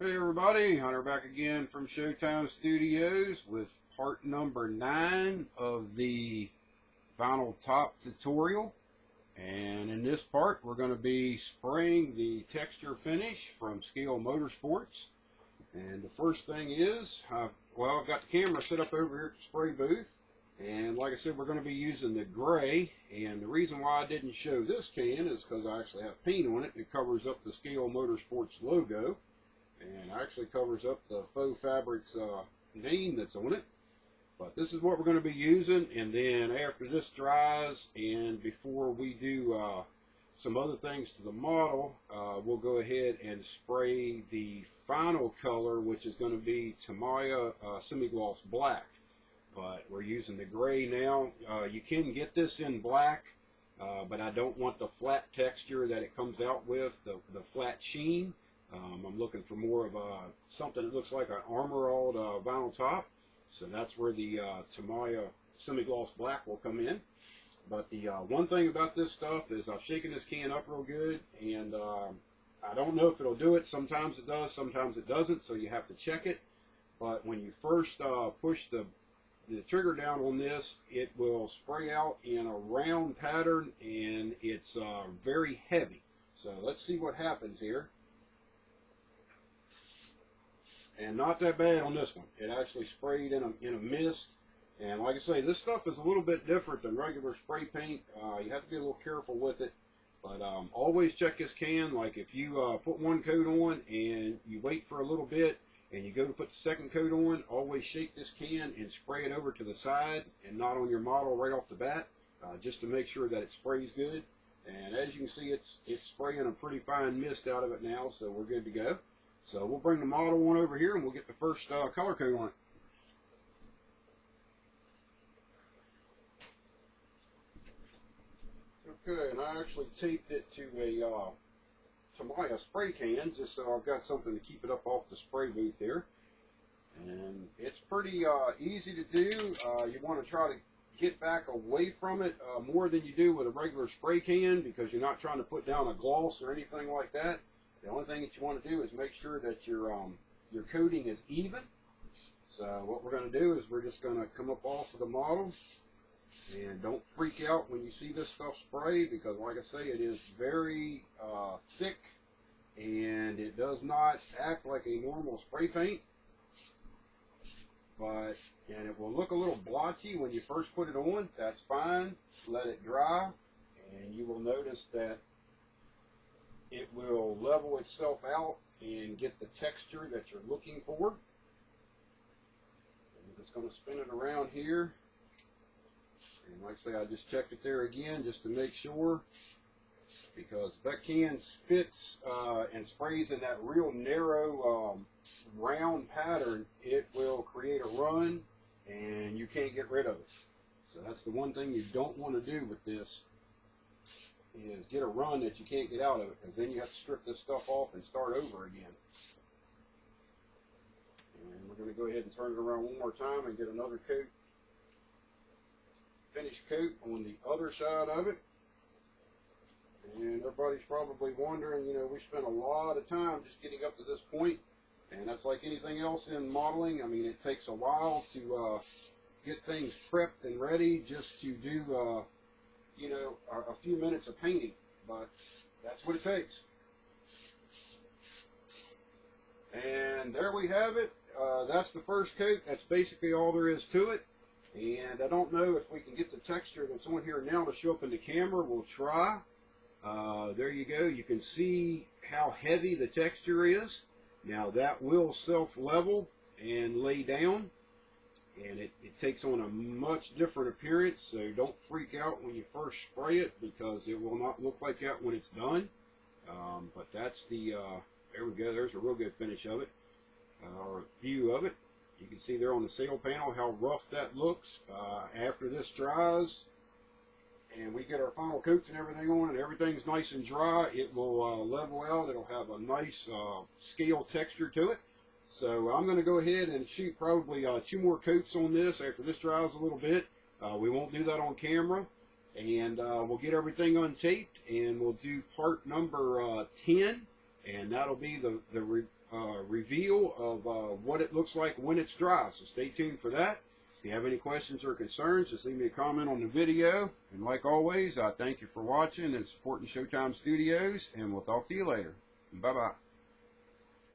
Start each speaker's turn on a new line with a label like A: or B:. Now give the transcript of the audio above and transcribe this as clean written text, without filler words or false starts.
A: Hey everybody, Hunter back again from Showtime Studios with part number 9 of the vinyl top tutorial. And in this part we're going to be spraying the texture finish from Scale Motorsports. And the first thing is, I've got the camera set up over here at the spray booth. And like I said, we're going to be using the gray. And the reason why I didn't show this can is because I actually have paint on it that covers up the Scale Motorsports logo. And actually covers up the faux fabrics name that's on it. But this is what we're going to be using, and then after this dries and before we do some other things to the model, we'll go ahead and spray the final color, which is going to be Tamiya Semi-Gloss Black. But we're using the gray now. You can get this in black, but I don't want the flat texture that it comes out with, the flat sheen. I'm looking for more of something that looks like an armor-all vinyl top. So that's where the Tamiya Semi-Gloss Black will come in. But the one thing about this stuff is I've shaken this can up real good, and I don't know if it'll do it. Sometimes it does, sometimes it doesn't, so you have to check it. But when you first push the trigger down on this, it will spray out in a round pattern, and it's very heavy. So let's see what happens here. And not that bad on this one. It actually sprayed in a mist. And like I say, this stuff is a little bit different than regular spray paint. You have to be a little careful with it. But always check this can. Like if you put one coat on and you wait for a little bit and you go to put the second coat on, always shake this can and spray it over to the side and not on your model right off the bat, just to make sure that it sprays good. And as you can see, it's spraying a pretty fine mist out of it now, so we're good to go. So we'll bring the model on over here and we'll get the first color coat on it. Okay, and I actually taped it to a Tamiya spray can just so I've got something to keep it up off the spray booth here. And it's pretty easy to do. You want to try to get back away from it more than you do with a regular spray can, because you're not trying to put down a gloss or anything like that. The only thing that you want to do is make sure that your coating is even. So what we're going to do is we're just going to come up off of the model, and don't freak out when you see this stuff spray, because like I say, it is very thick and it does not act like a normal spray paint. And it will look a little blotchy when you first put it on. That's fine. Let it dry and you will notice that it will level itself out and get the texture that you're looking for. And I'm just going to spin it around here. And like I say, I just checked it there again just to make sure, because if that can spits and sprays in that real narrow round pattern, it will create a run and you can't get rid of it. So that's the one thing you don't want to do with this, is get a run that you can't get out of it, because then you have to strip this stuff off and start over again. And we're going to go ahead and turn it around one more time and get another coat, finish coat on the other side of it. And everybody's probably wondering, you know, we spent a lot of time just getting up to this point, and that's like anything else in modeling. I mean, it takes a while to get things prepped and ready just to do you know, a few minutes of painting, but that's what it takes. And there we have it. That's the first coat. That's basically all there is to it. And I don't know if we can get the texture that's on here now to show up in the camera. We'll try. There you go. You can see how heavy the texture is. Now that will self-level and lay down, and it takes on a much different appearance, so don't freak out when you first spray it, because it will not look like that when it's done. But that's the, there we go, there's a real good finish of it, or view of it. You can see there on the sail panel how rough that looks. After this dries and we get our final coats and everything on and everything's nice and dry, it will level out. It'll have a nice scale texture to it. So I'm going to go ahead and shoot probably 2 more coats on this after this dries a little bit. We won't do that on camera. And we'll get everything untaped, and we'll do part number 10 and that'll be the reveal of what it looks like when it's dry. So stay tuned for that. If you have any questions or concerns, just leave me a comment on the video. And like always, I thank you for watching and supporting Showtime Studios, and we'll talk to you later. Bye-bye.